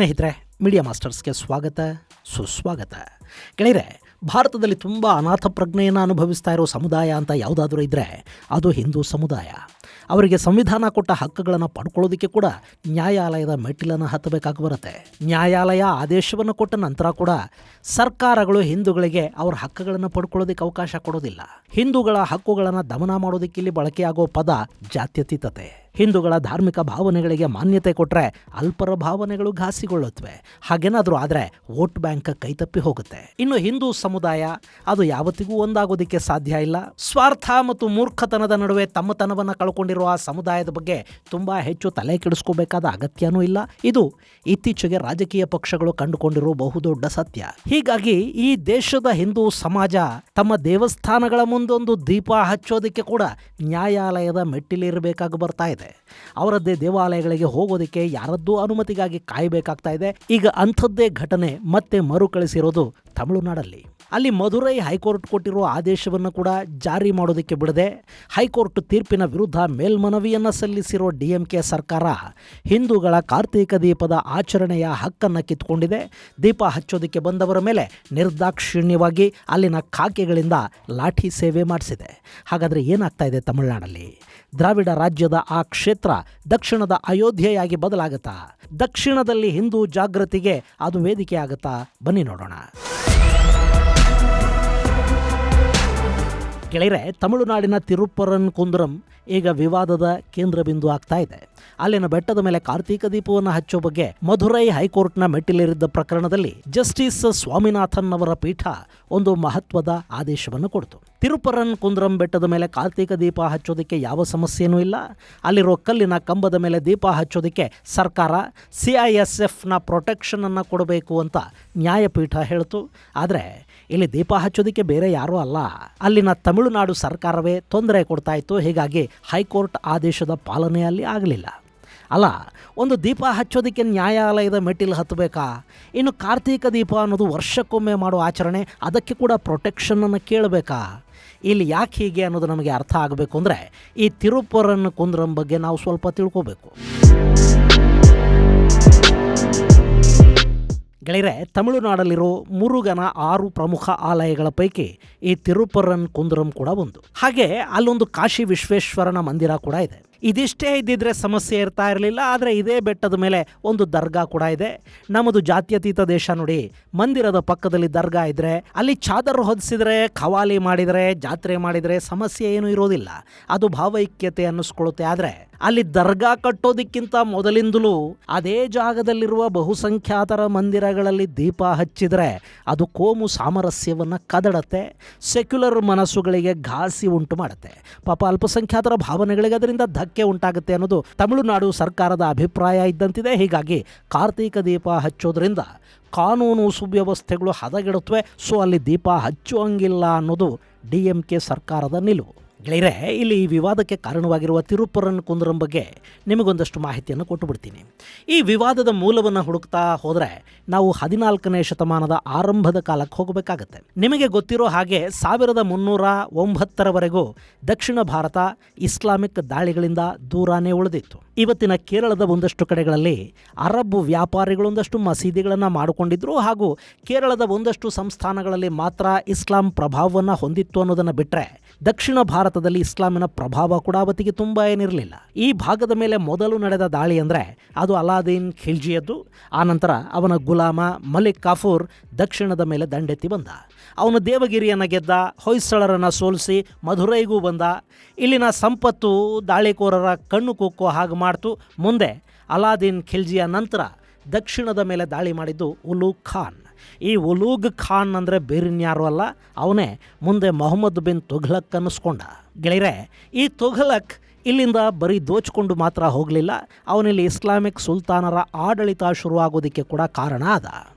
ಸ್ನೇಹಿತರೆ, ಮೀಡಿಯಾ ಮಾಸ್ಟರ್ಸ್ಗೆ ಸ್ವಾಗತ ಸುಸ್ವಾಗತ. ಗೆಳೆಯರೆ, ಭಾರತದಲ್ಲಿ ತುಂಬ ಅನಾಥ ಪ್ರಜ್ಞೆಯನ್ನು ಅನುಭವಿಸ್ತಾ ಇರೋ ಸಮುದಾಯ ಅಂತ ಯಾವುದಾದ್ರೂ ಇದ್ದರೆ ಅದು ಹಿಂದೂ ಸಮುದಾಯ. ಅವರಿಗೆ ಸಂವಿಧಾನ ಕೊಟ್ಟ ಹಕ್ಕುಗಳನ್ನು ಪಡ್ಕೊಳ್ಳೋದಕ್ಕೆ ಕೂಡ ನ್ಯಾಯಾಲಯದ ಮೆಟ್ಟಿಲನ್ನು ಹತ್ತಬೇಕಾಗಿ ಬರುತ್ತೆ. ನ್ಯಾಯಾಲಯ ಆದೇಶವನ್ನು ಕೊಟ್ಟ ನಂತರ ಕೂಡ ಸರ್ಕಾರಗಳು ಹಿಂದೂಗಳಿಗೆ ಅವರ ಹಕ್ಕುಗಳನ್ನು ಪಡ್ಕೊಳ್ಳೋದಕ್ಕೆ ಅವಕಾಶ ಕೊಡೋದಿಲ್ಲ. ಹಿಂದೂಗಳ ಹಕ್ಕುಗಳನ್ನು ದಮನ ಮಾಡೋದಕ್ಕೆ ಇಲ್ಲಿ ಬಳಕೆಯಾಗೋ ಪದ ಜಾತ್ಯತೀತತೆ. ಹಿಂದೂಗಳ ಧಾರ್ಮಿಕ ಭಾವನೆಗಳಿಗೆ ಮಾನ್ಯತೆ ಕೊಟ್ಟರೆ ಅಲ್ಪರ ಭಾವನೆಗಳು ಘಾಸಿಗೊಳ್ಳುತ್ತವೆ. ಹಾಗೇನಾದರೂ ಆದರೆ ವೋಟ್ ಬ್ಯಾಂಕ್ ಕೈತಪ್ಪಿ ಹೋಗುತ್ತೆ. ಇನ್ನು ಹಿಂದೂ ಸಮುದಾಯ ಅದು ಯಾವತ್ತಿಗೂ ಒಂದಾಗೋದಕ್ಕೆ ಸಾಧ್ಯ ಇಲ್ಲ. ಸ್ವಾರ್ಥ ಮತ್ತು ಮೂರ್ಖತನದ ನಡುವೆ ತಮ್ಮತನವನ್ನು ಕಳ್ಕೊಂಡಿರುವ ಆ ಸಮುದಾಯದ ಬಗ್ಗೆ ತುಂಬ ಹೆಚ್ಚು ತಲೆ ಕೆಡಿಸ್ಕೋಬೇಕಾದ ಅಗತ್ಯನೂ ಇಲ್ಲ. ಇದು ಇತ್ತೀಚೆಗೆ ರಾಜಕೀಯ ಪಕ್ಷಗಳು ಕಂಡುಕೊಂಡಿರುವ ಬಹುದೊಡ್ಡ ಸತ್ಯ. ಹೀಗಾಗಿ ಈ ದೇಶದ ಹಿಂದೂ ಸಮಾಜ ತಮ್ಮ ದೇವಸ್ಥಾನಗಳ ಮುಂದೊಂದು ದೀಪ ಹಚ್ಚೋದಕ್ಕೆ ಕೂಡ ನ್ಯಾಯಾಲಯದ ಮೆಟ್ಟಿಲಿರಬೇಕಾಗಿ ಬರ್ತಾ ಇದೆ. ಅವರದ್ದೇ ದೇವಾಲಯಗಳಿಗೆ ಹೋಗೋದಕ್ಕೆ ಯಾರದ್ದೂ ಅನುಮತಿಗಾಗಿ ಕಾಯಬೇಕಾಗ್ತಾ ಇದೆ. ಈಗ ಅಂಥದ್ದೇ ಘಟನೆ ಮತ್ತೆ ಮರುಕಳಿಸಿರೋದು ತಮಿಳುನಾಡಲ್ಲಿ. ಅಲ್ಲಿ ಮಧುರೈ ಹೈಕೋರ್ಟ್ ಕೊಟ್ಟಿರುವ ಆದೇಶವನ್ನು ಕೂಡ ಜಾರಿ ಮಾಡೋದಕ್ಕೆ ಬಿಡದೆ ಹೈಕೋರ್ಟ್ ತೀರ್ಪಿನ ವಿರುದ್ಧ ಮೇಲ್ಮನವಿಯನ್ನು ಸಲ್ಲಿಸಿರೋ DMK ಸರ್ಕಾರ ಹಿಂದೂಗಳ ಕಾರ್ತೀಕ ದೀಪದ ಆಚರಣೆಯ ಹಕ್ಕನ್ನು ಕಿತ್ಕೊಂಡಿದೆ. ದೀಪ ಹಚ್ಚೋದಕ್ಕೆ ಬಂದವರ ಮೇಲೆ ನಿರ್ದಾಕ್ಷಿಣ್ಯವಾಗಿ ಅಲ್ಲಿನ ಖಾಕಿಗಳಿಂದ ಲಾಠಿ ಸೇವೆ ಮಾಡಿಸಿದೆ. ಹಾಗಾದರೆ ಏನಾಗ್ತಾ ಇದೆ ತಮಿಳುನಾಡಲ್ಲಿ? ದ್ರಾವಿಡ ರಾಜ್ಯದ ಆ ಕ್ಷೇತ್ರ ದಕ್ಷಿಣದ ಅಯೋಧ್ಯೆಯಾಗಿ ಬದಲಾಗುತ್ತಾ? ದಕ್ಷಿಣದಲ್ಲಿ ಹಿಂದೂ ಜಾಗೃತಿಗೆ ಅದು ವೇದಿಕೆ ಆಗುತ್ತಾ? ಬನ್ನಿ ನೋಡೋಣ. ಗೆಳೆಯರೆ, ತಮಿಳುನಾಡಿನ ತಿರುಪ್ಪರನ್ ಕುಂದ್ರಂ ಈಗ ವಿವಾದದ ಕೇಂದ್ರ ಬಿಂದು ಆಗ್ತಾ ಇದೆ. ಅಲ್ಲಿನ ಬೆಟ್ಟದ ಮೇಲೆ ಕಾರ್ತೀಕ ದೀಪವನ್ನು ಹಚ್ಚೋ ಬಗ್ಗೆ ಮಧುರೈ ಹೈಕೋರ್ಟ್ನ ಮೆಟ್ಟಿಲೇರಿದ್ದ ಪ್ರಕರಣದಲ್ಲಿ ಜಸ್ಟಿಸ್ ಸ್ವಾಮಿನಾಥನ್ ಅವರ ಪೀಠ ಒಂದು ಮಹತ್ವದ ಆದೇಶವನ್ನು ಕೊಡ್ತು. ತಿರುಪರನ್ ಕುಂದ್ರಂ ಬೆಟ್ಟದ ಮೇಲೆ ಕಾರ್ತೀಕ ದೀಪ ಹಚ್ಚೋದಕ್ಕೆ ಯಾವ ಸಮಸ್ಯೆನೂ ಇಲ್ಲ. ಅಲ್ಲಿರೋ ಕಲ್ಲಿನ ಕಂಬದ ಮೇಲೆ ದೀಪ ಹಚ್ಚೋದಕ್ಕೆ ಸರ್ಕಾರ CISFನ ಪ್ರೊಟೆಕ್ಷನ್ ಅನ್ನು ಕೊಡಬೇಕು ಅಂತ ನ್ಯಾಯಪೀಠ ಹೇಳ್ತು. ಆದರೆ ಇಲ್ಲಿ ದೀಪ ಹಚ್ಚೋದಕ್ಕೆ ಬೇರೆ ಯಾರೂ ಅಲ್ಲ, ಅಲ್ಲಿನ ತಮಿಳುನಾಡು ಸರ್ಕಾರವೇ ತೊಂದರೆ ಕೊಡ್ತಾ ಇತ್ತು. ಹೀಗಾಗಿ ಹೈಕೋರ್ಟ್ ಆದೇಶದ ಪಾಲನೆ ಅಲ್ಲಿ ಆಗಲಿಲ್ಲ. ಅಲ್ಲ, ಒಂದು ದೀಪ ಹಚ್ಚೋದಕ್ಕೆ ನ್ಯಾಯಾಲಯದ ಮೆಟ್ಟಿಲು ಹತ್ತಬೇಕಾ? ಇನ್ನು ಕಾರ್ತೀಕ ದೀಪ ಅನ್ನೋದು ವರ್ಷಕ್ಕೊಮ್ಮೆ ಮಾಡೋ ಆಚರಣೆ, ಅದಕ್ಕೆ ಕೂಡ ಪ್ರೊಟೆಕ್ಷನನ್ನು ಕೇಳಬೇಕಾ? ಇಲ್ಲಿ ಯಾಕೆ ಹೀಗೆ ಅನ್ನೋದು ನಮಗೆ ಅರ್ಥ ಆಗಬೇಕು ಅಂದರೆ ಈ ತಿರುಪರನ್ ಕುಂದ್ರಂ ಬಗ್ಗೆ ನಾವು ಸ್ವಲ್ಪ ತಿಳ್ಕೋಬೇಕು. ಗೆಳೆಯರೆ, ತಮಿಳುನಾಡಲ್ಲಿರೋ ಮುರುಗನ 6 ಪ್ರಮುಖ ಆಲಯಗಳ ಪೈಕಿ ಈ ತಿರುಪರನ್ ಕುಂದ್ರಂ ಕೂಡ ಒಂದು. ಹಾಗೆ ಅಲ್ಲೊಂದು ಕಾಶಿ ವಿಶ್ವೇಶ್ವರನ ಮಂದಿರ ಕೂಡ ಇದೆ. ಇದಿಷ್ಟೇ ಇದ್ದಿದ್ರೆ ಸಮಸ್ಯೆ ಇರ್ತಾ ಇರಲಿಲ್ಲ. ಆದರೆ ಇದೇ ಬೆಟ್ಟದ ಮೇಲೆ ಒಂದು ದರ್ಗಾ ಕೂಡ ಇದೆ. ನಮ್ಮದು ಜಾತ್ಯತೀತ ದೇಶ ನೋಡಿ, ಮಂದಿರದ ಪಕ್ಕದಲ್ಲಿ ದರ್ಗಾ ಇದ್ದರೆ ಅಲ್ಲಿ ಚಾದರ್ ಹೊದಿಸಿದ್ರೆ, ಖವಾಲಿ ಮಾಡಿದರೆ, ಜಾತ್ರೆ ಮಾಡಿದರೆ ಸಮಸ್ಯೆ ಏನೂ ಇರೋದಿಲ್ಲ. ಅದು ಭಾವೈಕ್ಯತೆ ಅನ್ನಿಸ್ಕೊಳ್ಳುತ್ತೆ. ಆದರೆ ಅಲ್ಲಿ ದರ್ಗಾ ಕಟ್ಟೋದಕ್ಕಿಂತ ಮೊದಲಿಂದಲೂ ಅದೇ ಜಾಗದಲ್ಲಿರುವ ಬಹುಸಂಖ್ಯಾತರ ಮಂದಿರಗಳಲ್ಲಿ ದೀಪ ಹಚ್ಚಿದರೆ ಅದು ಕೋಮು ಸಾಮರಸ್ಯವನ್ನು ಕದಡತ್ತೆ, ಸೆಕ್ಯುಲರ್ ಮನಸ್ಸುಗಳಿಗೆ ಘಾಸಿ ಉಂಟು ಮಾಡುತ್ತೆ. ಪಾಪ ಅಲ್ಪಸಂಖ್ಯಾತರ ಭಾವನೆಗಳಿಗೆ ಅದರಿಂದ ಧಕ್ಕೆ ಉಂಟಾಗುತ್ತೆ ಅನ್ನೋದು ತಮಿಳುನಾಡು ಸರ್ಕಾರದ ಅಭಿಪ್ರಾಯ ಇದ್ದಂತಿದೆ. ಹೀಗಾಗಿ ಕಾರ್ತೀಕ ದೀಪ ಹಚ್ಚೋದ್ರಿಂದ ಕಾನೂನು ಸುವ್ಯವಸ್ಥೆಗಳು ಹದಗೆಡುತ್ತವೆ. ಸೊ ಅಲ್ಲಿ ದೀಪ ಹಚ್ಚುವಂಗಿಲ್ಲ ಅನ್ನೋದು DMK ಸರ್ಕಾರದ ನಿಲುವು. ಗೆಳೆಯರೆ, ಇಲ್ಲಿ ಈ ವಿವಾದಕ್ಕೆ ಕಾರಣವಾಗಿರುವ ತಿರುಪರನ್ ಕುಂದ್ರಂ ಬಗ್ಗೆ ನಿಮಗೊಂದಷ್ಟು ಮಾಹಿತಿಯನ್ನು ಕೊಟ್ಟು ಬಿಡ್ತೀನಿ. ಈ ವಿವಾದದ ಮೂಲವನ್ನು ಹುಡುಕ್ತಾ ಹೋದರೆ ನಾವು 14ನೇ ಶತಮಾನದ ಆರಂಭದ ಕಾಲಕ್ಕೆ ಹೋಗಬೇಕಾಗತ್ತೆ. ನಿಮಗೆ ಗೊತ್ತಿರೋ ಹಾಗೆ 1309ರವರೆಗೂ ದಕ್ಷಿಣ ಭಾರತ ಇಸ್ಲಾಮಿಕ್ ದಾಳಿಗಳಿಂದ ದೂರಾನೇ ಉಳಿದಿತ್ತು. ಇವತ್ತಿನ ಕೇರಳದ ಒಂದಷ್ಟು ಕಡೆಗಳಲ್ಲಿ ಅರಬ್ ವ್ಯಾಪಾರಿಗಳೊಂದಷ್ಟು ಮಸೀದಿಗಳನ್ನು ಮಾಡಿಕೊಂಡಿದ್ರು. ಹಾಗೂ ಕೇರಳದ ಒಂದಷ್ಟು ಸಂಸ್ಥಾನಗಳಲ್ಲಿ ಮಾತ್ರ ಇಸ್ಲಾಂ ಪ್ರಭಾವವನ್ನು ಹೊಂದಿತ್ತು ಅನ್ನೋದನ್ನು ಬಿಟ್ಟರೆ ದಕ್ಷಿಣ ಭಾರತದಲ್ಲಿ ಇಸ್ಲಾಮಿನ ಪ್ರಭಾವ ಕೂಡ ಅವತ್ತಿಗೆ ತುಂಬ ಏನಿರಲಿಲ್ಲ. ಈ ಭಾಗದ ಮೇಲೆ ಮೊದಲು ನಡೆದ ದಾಳಿ ಅಂದರೆ ಅದು ಅಲಾದೀನ್ ಖಿಲ್ಜಿಯದ್ದು. ಆನಂತರ ಅವನ ಗುಲಾಮ ಮಲಿಕ್ ಕಾಫೂರ್ ದಕ್ಷಿಣದ ಮೇಲೆ ದಂಡೆತ್ತಿ ಬಂದ. ಅವನು ದೇವಗಿರಿಯನ್ನು ಗೆದ್ದ, ಹೊಯ್ಸಳರನ್ನು ಸೋಲಿಸಿ ಮಧುರೈಗೂ ಬಂದ. ಇಲ್ಲಿನ ಸಂಪತ್ತು ದಾಳಿಕೋರರ ಕಣ್ಣು ಕುಕ್ಕೋ ಹಾಗೆ ಮಾಡ್ತು. ಮುಂದೆ ಅಲಾದೀನ್ ಖಿಲ್ಜಿಯ ನಂತರ ದಕ್ಷಿಣದ ಮೇಲೆ ದಾಳಿ ಮಾಡಿದ್ದು ಉಲೂಗ್ ಖಾನ್. ಈ ಉಲೂಗ್ ಖಾನ್ ಅಂದರೆ ಬೇರಿನ್ಯಾರು ಅಲ್ಲ, ಅವನೇ ಮುಂದೆ ಮೊಹಮ್ಮದ್ ಬಿನ್ ತುಘಲಕ್ ಅನ್ನಿಸ್ಕೊಂಡ. ಗೆಳೆಯರೆ, ಈ ತುಘಲಕ್ ಇಲ್ಲಿಂದ ಬರೀ ದೋಚಿಕೊಂಡು ಮಾತ್ರ ಹೋಗಲಿಲ್ಲ, ಅವನಲ್ಲಿ ಇಸ್ಲಾಮಿಕ್ ಸುಲ್ತಾನರ ಆಡಳಿತ ಶುರುವಾಗೋದಕ್ಕೆ ಕೂಡ ಕಾರಣ ಆದ.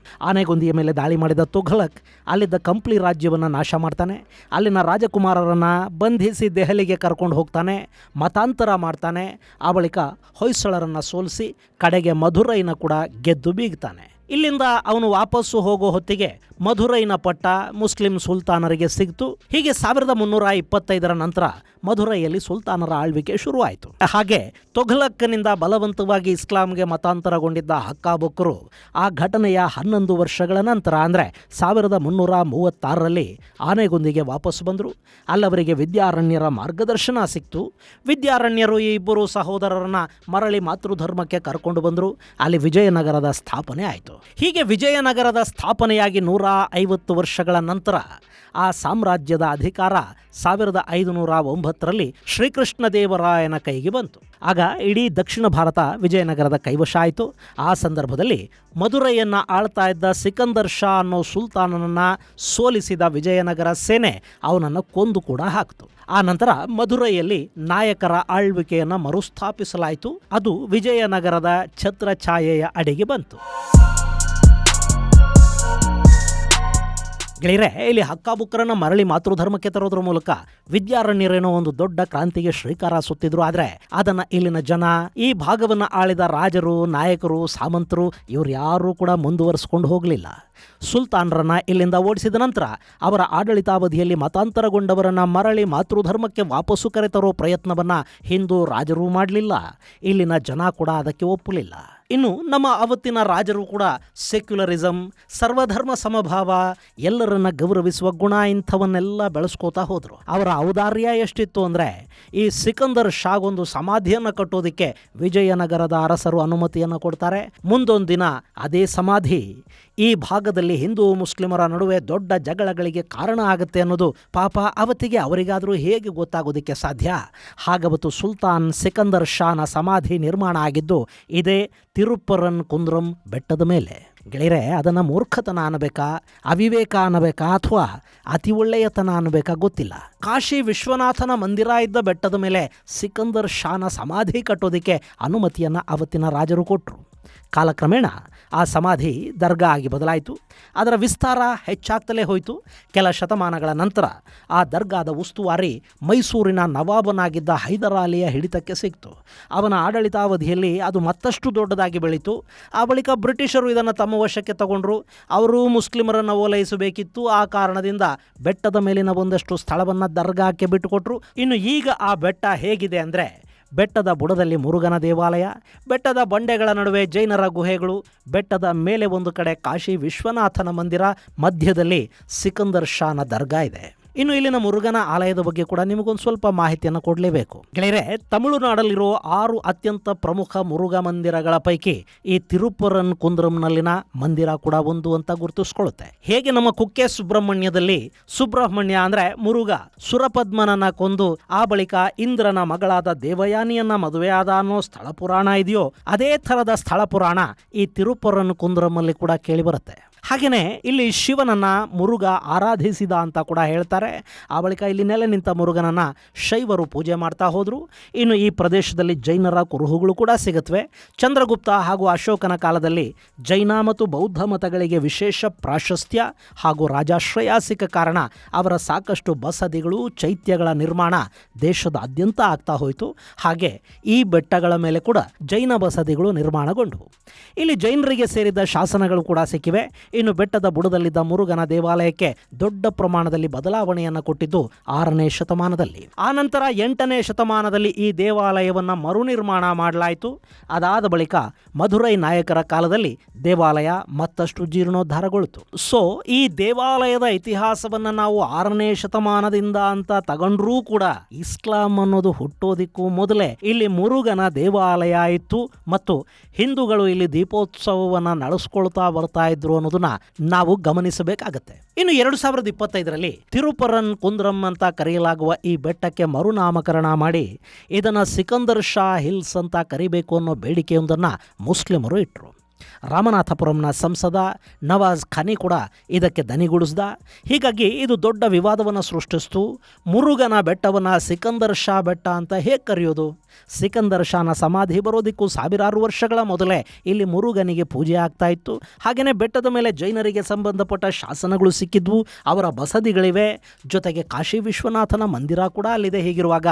ಆನೆಗೊಂದಿಯ ಮೇಲೆ ದಾಳಿ ಮಾಡಿದ ತುಘಲಕ್ ಅಲ್ಲಿದ್ದ ಕಂಪ್ಲಿ ರಾಜ್ಯವನ್ನು ನಾಶ ಮಾಡ್ತಾನೆ. ಅಲ್ಲಿನ ರಾಜಕುಮಾರರನ್ನು ಬಂಧಿಸಿ ದೆಹಲಿಗೆ ಕರ್ಕೊಂಡು ಹೋಗ್ತಾನೆ, ಮತಾಂತರ ಮಾಡ್ತಾನೆ. ಆ ಬಳಿಕ ಹೊಯ್ಸಳರನ್ನು ಸೋಲಿಸಿ ಕಡೆಗೆ ಮಧುರೈನ ಕೂಡ ಗೆದ್ದು ಬೀಗ್ತಾನೆ. ಇಲ್ಲಿಂದ ಅವನು ವಾಪಸ್ಸು ಹೋಗೋ ಹೊತ್ತಿಗೆ ಮಧುರೈನ ಪಟ್ಟ ಮುಸ್ಲಿಂ ಸುಲ್ತಾನರಿಗೆ ಸಿಗ್ತು. ಹೀಗೆ 1325 ನಂತರ ಮಧುರೈಯಲ್ಲಿ ಸುಲ್ತಾನರ ಆಳ್ವಿಕೆ ಶುರುವಾಯಿತು. ಹಾಗೆ ತೊಘಲಕ್ಕನಿಂದ ಬಲವಂತವಾಗಿ ಇಸ್ಲಾಂಗೆ ಮತಾಂತರಗೊಂಡಿದ್ದ ಹಕ್ಕಾಬುಕ್ಕರು ಆ ಘಟನೆಯ 11 ವರ್ಷಗಳ ನಂತರ ಅಂದರೆ 1336ರಲ್ಲಿ ಆನೆಗೊಂದಿಗೆ ವಾಪಸ್ ಬಂದರು. ಅಲ್ಲವರಿಗೆ ವಿದ್ಯಾರಣ್ಯರ ಮಾರ್ಗದರ್ಶನ ಸಿಕ್ತು. ವಿದ್ಯಾರಣ್ಯರು ಈ ಇಬ್ಬರು ಸಹೋದರರನ್ನ ಮರಳಿ ಮಾತೃಧರ್ಮಕ್ಕೆ ಕರ್ಕೊಂಡು ಬಂದರು. ಅಲ್ಲಿ ವಿಜಯನಗರದ ಸ್ಥಾಪನೆ ಆಯಿತು. ಹೀಗೆ ವಿಜಯನಗರದ ಸ್ಥಾಪನೆಯಾಗಿ 150 ವರ್ಷಗಳ ನಂತರ ಆ ಸಾಮ್ರಾಜ್ಯದ ಅಧಿಕಾರ 1509ರಲ್ಲಿ ಶ್ರೀಕೃಷ್ಣದೇವರಾಯನ ಕೈಗೆ ಬಂತು. ಆಗ ಇಡೀ ದಕ್ಷಿಣ ಭಾರತ ವಿಜಯನಗರದ ಕೈವಶ ಆಯಿತು. ಆ ಸಂದರ್ಭದಲ್ಲಿ ಮಧುರೈಯನ್ನು ಆಳ್ತಾ ಇದ್ದ ಸಿಕಂದರ್ ಶಾ ಅನ್ನೋ ಸುಲ್ತಾನನನ್ನು ಸೋಲಿಸಿದ ವಿಜಯನಗರ ಸೇನೆ ಅವನನ್ನು ಕೊಂದು ಕೂಡ ಹಾಕಿತು. ಆ ನಂತರ ಮಧುರೈಯಲ್ಲಿ ನಾಯಕರ ಆಳ್ವಿಕೆಯನ್ನು ಮರುಸ್ಥಾಪಿಸಲಾಯಿತು. ಅದು ವಿಜಯನಗರದ ಛತ್ರಛಾಯೆಯ ಅಡಿಗೆ ಬಂತು. ಗೆಳೆಯರೆ, ಇಲ್ಲಿ ಹಕ್ಕಾಬುಕ್ಕರನ್ನ ಮರಳಿ ಮಾತೃಧರ್ಮಕ್ಕೆ ತರೋದ್ರ ಮೂಲಕ ವಿದ್ಯಾರಣ್ಯರೇನೋ ಒಂದು ದೊಡ್ಡ ಕ್ರಾಂತಿಗೆ ಶ್ರೀಕಾರ ಸುತ್ತಿದ್ರು. ಆದರೆ ಅದನ್ನ ಇಲ್ಲಿನ ಜನ, ಈ ಭಾಗವನ್ನು ಆಳಿದ ರಾಜರು, ನಾಯಕರು, ಸಾಮಂತರು ಇವ್ರು ಯಾರೂ ಕೂಡ ಮುಂದುವರಿಸ್ಕೊಂಡು ಹೋಗಲಿಲ್ಲ. ಸುಲ್ತಾನರನ್ನ ಇಲ್ಲಿಂದ ಓಡಿಸಿದ ನಂತರ ಅವರ ಆಡಳಿತಾವಧಿಯಲ್ಲಿ ಮತಾಂತರಗೊಂಡವರನ್ನ ಮರಳಿ ಮಾತೃಧರ್ಮಕ್ಕೆ ವಾಪಸ್ಸು ಕರೆತರೋ ಪ್ರಯತ್ನವನ್ನ ಹಿಂದೂ ರಾಜರು ಮಾಡಲಿಲ್ಲ. ಇಲ್ಲಿನ ಜನ ಕೂಡ ಅದಕ್ಕೆ ಒಪ್ಪಲಿಲ್ಲ. ಇನ್ನು ನಮ್ಮ ಅವತ್ತಿನ ರಾಜರು ಕೂಡ ಸೆಕ್ಯುಲರಿಸಮ್, ಸರ್ವಧರ್ಮ ಸಮಭಾವ, ಎಲ್ಲರನ್ನ ಗೌರವಿಸುವ ಗುಣ ಇಂಥವನ್ನೆಲ್ಲ ಬೆಳೆಸ್ಕೋತಾ ಹೋದರು. ಅವರ ಔದಾರ್ಯ ಎಷ್ಟಿತ್ತು ಅಂದರೆ, ಈ ಸಿಕಂದರ್ ಶಾಗೊಂದು ಸಮಾಧಿಯನ್ನು ಕಟ್ಟೋದಕ್ಕೆ ವಿಜಯನಗರದ ಅರಸರು ಅನುಮತಿಯನ್ನು ಕೊಡ್ತಾರೆ. ಮುಂದೊಂದು ದಿನ ಅದೇ ಸಮಾಧಿ ಈ ಭಾಗದಲ್ಲಿ ಹಿಂದೂ ಮುಸ್ಲಿಮರ ನಡುವೆ ದೊಡ್ಡ ಜಗಳಗಳಿಗೆ ಕಾರಣ ಆಗುತ್ತೆ ಅನ್ನೋದು ಪಾಪ ಅವತ್ತಿಗೆ ಅವರಿಗಾದರೂ ಹೇಗೆ ಗೊತ್ತಾಗೋದಕ್ಕೆ ಸಾಧ್ಯ? ಹಾಗವತ್ತು ಸುಲ್ತಾನ್ ಸಿಕಂದರ್ ಶಾನ ಸಮಾಧಿ ನಿರ್ಮಾಣ ಆಗಿದ್ದು ಇದೇ ತಿರುಪ್ಪರನ್ ಕುಂದ್ರಂ ಬೆಟ್ಟದ ಮೇಲೆ. ಗೆಳೆಯರೆ, ಅದನ್ನು ಮೂರ್ಖತನ ಅನ್ನಬೇಕಾ, ಅವಿವೇಕ ಅನ್ನಬೇಕಾ, ಅಥವಾ ಅತಿ ಒಳ್ಳೆಯತನ ಅನ್ನಬೇಕಾ ಗೊತ್ತಿಲ್ಲ. ಕಾಶಿ ವಿಶ್ವನಾಥನ ಮಂದಿರ ಇದ್ದ ಬೆಟ್ಟದ ಮೇಲೆ ಸಿಕಂದರ್ ಶಾನ ಸಮಾಧಿ ಕಟ್ಟೋದಕ್ಕೆ ಅನುಮತಿಯನ್ನು ಅವತ್ತಿನ ರಾಜರು ಕೊಟ್ಟರು. ಕಾಲಕ್ರಮೇಣ ಆ ಸಮಾಧಿ ದರ್ಗಾ ಆಗಿ ಬದಲಾಯಿತು. ಅದರ ವಿಸ್ತಾರ ಹೆಚ್ಚಾಗ್ತಲೇ ಹೋಯಿತು. ಕೆಲ ಶತಮಾನಗಳ ನಂತರ ಆ ದರ್ಗಾದ ಉಸ್ತುವಾರಿ ಮೈಸೂರಿನ ನವಾಬನಾಗಿದ್ದ ಹೈದರಾಲಿಯ ಹಿಡಿತಕ್ಕೆ ಸಿಕ್ತು. ಅವನ ಆಡಳಿತಾವಧಿಯಲ್ಲಿ ಅದು ಮತ್ತಷ್ಟು ದೊಡ್ಡದಾಗಿ ಬೆಳೀತು. ಆ ಬಳಿಕ ಬ್ರಿಟಿಷರು ಇದನ್ನು ತಮ್ಮ ವಶಕ್ಕೆ ತಗೊಂಡ್ರು. ಅವರು ಮುಸ್ಲಿಮರನ್ನು ಓಲೈಸಬೇಕಿತ್ತು. ಆ ಕಾರಣದಿಂದ ಬೆಟ್ಟದ ಮೇಲಿನ ಒಂದಷ್ಟು ಸ್ಥಳವನ್ನು ದರ್ಗಾಕ್ಕೆ ಬಿಟ್ಟುಕೊಟ್ರು. ಇನ್ನು ಈಗ ಆ ಬೆಟ್ಟ ಹೇಗಿದೆ ಅಂದರೆ, ಬೆಟ್ಟದ ಬುಡದಲ್ಲಿ ಮುರುಗನ ದೇವಾಲಯ, ಬೆಟ್ಟದ ಬಂಡೆಗಳ ನಡುವೆ ಜೈನರ ಗುಹೆಗಳು, ಬೆಟ್ಟದ ಮೇಲೆ ಒಂದು ಕಡೆ ಕಾಶಿ ವಿಶ್ವನಾಥನ ಮಂದಿರ, ಮಧ್ಯದಲ್ಲಿ ಸಿಕಂದರ್ ಶಾನ ದರ್ಗಾ ಇದೆ. ಇನ್ನು ಇಲ್ಲಿನ ಮುರುಗನ ಆಲಯದ ಬಗ್ಗೆ ಕೂಡ ನಿಮಗೊಂದು ಸ್ವಲ್ಪ ಮಾಹಿತಿಯನ್ನು ಕೊಡಲೇಬೇಕು. ಗೆಳೆಯರೆ, ತಮಿಳುನಾಡಲ್ಲಿರೋ 6 ಅತ್ಯಂತ ಪ್ರಮುಖ ಮುರುಘಾ ಮಂದಿರಗಳ ಪೈಕಿ ಈ ತಿರುಪರನ್ ಕುಂದ್ರಂನಲ್ಲಿನ ಮಂದಿರ ಕೂಡ ಒಂದು ಅಂತ ಗುರುತಿಸ್ಕೊಳ್ಳುತ್ತೆ. ಹೇಗೆ ನಮ್ಮ ಕುಕ್ಕೆ ಸುಬ್ರಹ್ಮಣ್ಯದಲ್ಲಿ ಸುಬ್ರಹ್ಮಣ್ಯ ಅಂದ್ರೆ ಮುರುಘಾ ಸುರಪದ್ಮನನ್ನ ಕೊಂದು ಆ ಬಳಿಕ ಇಂದ್ರನ ಮಗಳಾದ ದೇವಯಾನಿಯನ್ನ ಮದುವೆಯಾದ ಅನ್ನೋ ಸ್ಥಳ ಪುರಾಣ ಇದೆಯೋ, ಅದೇ ಥರದ ಸ್ಥಳ ಪುರಾಣ ಈ ತಿರುಪರನ್ ಕುಂದ್ರಮಲ್ಲಿ ಕೂಡ ಕೇಳಿಬರುತ್ತೆ. ಹಾಗೆಯೇ ಇಲ್ಲಿ ಶಿವನನ್ನು ಮುರುಘಾ ಆರಾಧಿಸಿದ ಅಂತ ಕೂಡ ಹೇಳ್ತಾರೆ. ಆ ಬಳಿಕ ಇಲ್ಲಿ ನೆಲೆ ನಿಂತ ಮುರುಗನನ್ನು ಶೈವರು ಪೂಜೆ ಮಾಡ್ತಾ ಹೋದರು. ಇನ್ನು ಈ ಪ್ರದೇಶದಲ್ಲಿ ಜೈನರ ಕುರುಹುಗಳು ಕೂಡ ಸಿಗುತ್ತವೆ. ಚಂದ್ರಗುಪ್ತ ಹಾಗೂ ಅಶೋಕನ ಕಾಲದಲ್ಲಿ ಜೈನ ಮತ್ತು ಬೌದ್ಧ ಮತಗಳಿಗೆ ವಿಶೇಷ ಪ್ರಾಶಸ್ತ್ಯ ಹಾಗೂ ರಾಜಾಶ್ರಯ ಸಿಕ್ಕ ಕಾರಣ ಅವರ ಸಾಕಷ್ಟು ಬಸದಿಗಳು, ಚೈತ್ಯಗಳ ನಿರ್ಮಾಣ ದೇಶದಾದ್ಯಂತ ಆಗ್ತಾ ಹೋಯಿತು. ಹಾಗೆ ಈ ಬೆಟ್ಟಗಳ ಮೇಲೆ ಕೂಡ ಜೈನ ಬಸದಿಗಳು ನಿರ್ಮಾಣಗೊಂಡವು. ಇಲ್ಲಿ ಜೈನರಿಗೆ ಸೇರಿದ ಶಾಸನಗಳು ಕೂಡ ಸಿಕ್ಕಿವೆ. ಇನ್ನು ಬೆಟ್ಟದ ಬುಡದಲ್ಲಿದ್ದ ಮುರುಗನ ದೇವಾಲಯಕ್ಕೆ ದೊಡ್ಡ ಪ್ರಮಾಣದಲ್ಲಿ ಬದಲಾವಣೆಯನ್ನು ಕೊಟ್ಟಿದ್ದು 6ನೇ ಶತಮಾನದಲ್ಲಿ. ಆನಂತರ 8ನೇ ಶತಮಾನದಲ್ಲಿ ಈ ದೇವಾಲಯವನ್ನು ಮರುನಿರ್ಮಾಣ ಮಾಡಲಾಯಿತು. ಅದಾದ ಬಳಿಕ ಮಧುರೈ ನಾಯಕರ ಕಾಲದಲ್ಲಿ ದೇವಾಲಯ ಮತ್ತಷ್ಟು ಜೀರ್ಣೋದ್ಧಾರಗೊಳ್ತು. ಸೊ ಈ ದೇವಾಲಯದ ಇತಿಹಾಸವನ್ನು ನಾವು 6ನೇ ಶತಮಾನದಿಂದ ಅಂತ ತಗೊಂಡ್ರೂ ಕೂಡ ಇಸ್ಲಾಂ ಅನ್ನೋದು ಹುಟ್ಟೋದಿಕ್ಕೂ ಮೊದಲೇ ಇಲ್ಲಿ ಮುರುಗನ ದೇವಾಲಯ ಇತ್ತು ಮತ್ತು ಹಿಂದೂಗಳು ಇಲ್ಲಿ ದೀಪೋತ್ಸವವನ್ನು ನಡೆಸ್ಕೊಳ್ತಾ ಬರ್ತಾ ಇದ್ರು ಅನ್ನೋದನ್ನ ನಾವು ಗಮನಿಸಬೇಕಾಗತ್ತೆ. ಇನ್ನು 2025ರಲ್ಲಿ ತಿರುಪರನ್ ಕುಂದ್ರಂ ಅಂತ ಕರೆಯಲಾಗುವ ಈ ಬೆಟ್ಟಕ್ಕೆ ಮರುನಾಮಕರಣ ಮಾಡಿ ಇದನ್ನು ಸಿಕಂದರ್ ಶಾ ಹಿಲ್ಸ್ ಅಂತ ಕರಿಬೇಕು ಅನ್ನೋ ಬೇಡಿಕೆಯೊಂದನ್ನು ಮುಸ್ಲಿಮರು ಇಟ್ಟರು. ರಾಮನಾಥಪುರಂನ ಸಂಸದ ನವಾಜ್ ಖಾನಿ ಕೂಡ ಇದಕ್ಕೆ ದನಿಗೂಡಿಸ್ದ. ಹೀಗಾಗಿ ಇದು ದೊಡ್ಡ ವಿವಾದವನ್ನು ಸೃಷ್ಟಿಸಿತು. ಮುರುಗನ ಬೆಟ್ಟವನ್ನು ಸಿಕಂದರ್ ಶಾ ಬೆಟ್ಟ ಅಂತ ಹೇಗೆ ಕರೆಯೋದು? ಸಿಕಂದರ್ ಶಾನ ಸಮಾಧಿ ಬರೋದಕ್ಕೂ ಸಾವಿರಾರು ವರ್ಷಗಳ ಮೊದಲೇ ಇಲ್ಲಿ ಮುರುಗನಿಗೆ ಪೂಜೆ ಆಗ್ತಾ ಇತ್ತು. ಹಾಗೆಯೇ ಬೆಟ್ಟದ ಮೇಲೆ ಜೈನರಿಗೆ ಸಂಬಂಧಪಟ್ಟ ಶಾಸನಗಳು ಸಿಕ್ಕಿದ್ವು, ಅವರ ಬಸದಿಗಳಿವೆ, ಜೊತೆಗೆ ಕಾಶಿ ವಿಶ್ವನಾಥನ ಮಂದಿರ ಕೂಡ ಅಲ್ಲಿದೆ. ಹೀಗಿರುವಾಗ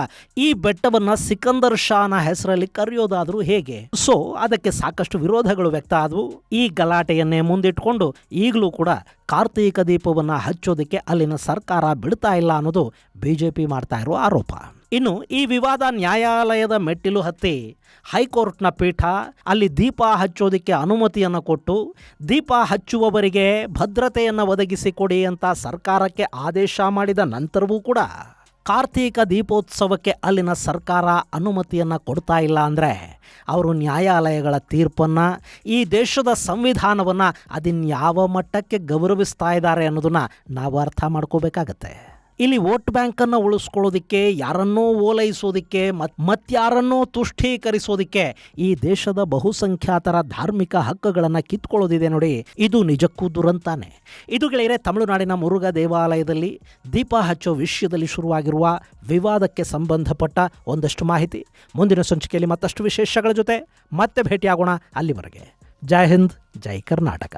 ಈ ಬೆಟ್ಟವನ್ನು ಸಿಕಂದರ್ ಶಾನ ಹೆಸರಲ್ಲಿ ಕರೆಯೋದಾದರೂ ಹೇಗೆ? ಸೊ ಅದಕ್ಕೆ ಸಾಕಷ್ಟು ವಿರೋಧಗಳು ವ್ಯಕ್ತ ಆದವು. ಈ ಗಲಾಟೆಯನ್ನೇ ಮುಂದಿಟ್ಕೊಂಡು ಈಗಲೂ ಕೂಡ ಕಾರ್ತೀಕ ದೀಪವನ್ನು ಹಚ್ಚೋದಕ್ಕೆ ಅಲ್ಲಿನ ಸರ್ಕಾರ ಬಿಡ್ತಾ ಇಲ್ಲ ಅನ್ನೋದು ಬಿಜೆಪಿ ಮಾಡ್ತಾ ಇರೋ ಆರೋಪ. ಇನ್ನು ಈ ವಿವಾದ ನ್ಯಾಯಾಲಯದ ಮೆಟ್ಟಿಲು ಹತ್ತಿ ಹೈಕೋರ್ಟ್ನ ಪೀಠ ಅಲ್ಲಿ ದೀಪ ಹಚ್ಚೋದಕ್ಕೆ ಅನುಮತಿಯನ್ನು ಕೊಟ್ಟು ದೀಪ ಹಚ್ಚುವವರಿಗೆ ಭದ್ರತೆಯನ್ನು ಒದಗಿಸಿಕೊಡಿ ಅಂತ ಸರ್ಕಾರಕ್ಕೆ ಆದೇಶ ಮಾಡಿದ ನಂತರವೂ ಕೂಡ ಕಾರ್ತೀಕ ದೀಪೋತ್ಸವಕ್ಕೆ ಅಲ್ಲಿನ ಸರ್ಕಾರ ಅನುಮತಿಯನ್ನು ಕೊಡ್ತಾ ಇಲ್ಲ ಅಂದರೆ ಅವರು ನ್ಯಾಯಾಲಯಗಳ ತೀರ್ಪನ್ನು, ಈ ದೇಶದ ಸಂವಿಧಾನವನ್ನು ಅದಿನ್ಯಾವ ಮಟ್ಟಕ್ಕೆ ಗೌರವಿಸ್ತಾ ಇದ್ದಾರೆ ಅನ್ನೋದನ್ನು ನಾವು ಅರ್ಥ ಮಾಡ್ಕೋಬೇಕಾಗತ್ತೆ. ಇಲ್ಲಿ ವೋಟ್ ಬ್ಯಾಂಕನ್ನು ಉಳಿಸ್ಕೊಳ್ಳೋದಕ್ಕೆ, ಯಾರನ್ನೋ ಓಲೈಸೋದಕ್ಕೆ, ಮತ್ಯಾರನ್ನೋ ತುಷ್ಟೀಕರಿಸೋದಕ್ಕೆ ಈ ದೇಶದ ಬಹುಸಂಖ್ಯಾತರ ಧಾರ್ಮಿಕ ಹಕ್ಕುಗಳನ್ನು ಕಿತ್ಕೊಳ್ಳೋದಿದೆ ನೋಡಿ, ಇದು ನಿಜಕ್ಕೂ ದುರಂತಾನೆ. ಇದು ಗೆಳೆಯರೆ ತಮಿಳುನಾಡಿನ ಮುರುಘಾ ದೇವಾಲಯದಲ್ಲಿ ದೀಪ ಹಚ್ಚೋ ವಿಷಯದಲ್ಲಿ ಶುರುವಾಗಿರುವ ವಿವಾದಕ್ಕೆ ಸಂಬಂಧಪಟ್ಟ ಒಂದಷ್ಟು ಮಾಹಿತಿ. ಮುಂದಿನ ಸಂಚಿಕೆಯಲ್ಲಿ ಮತ್ತಷ್ಟು ವಿಶೇಷಗಳ ಜೊತೆ ಮತ್ತೆ ಭೇಟಿಯಾಗೋಣ. ಅಲ್ಲಿವರೆಗೆ ಜೈ ಹಿಂದ್, ಜೈ ಕರ್ನಾಟಕ.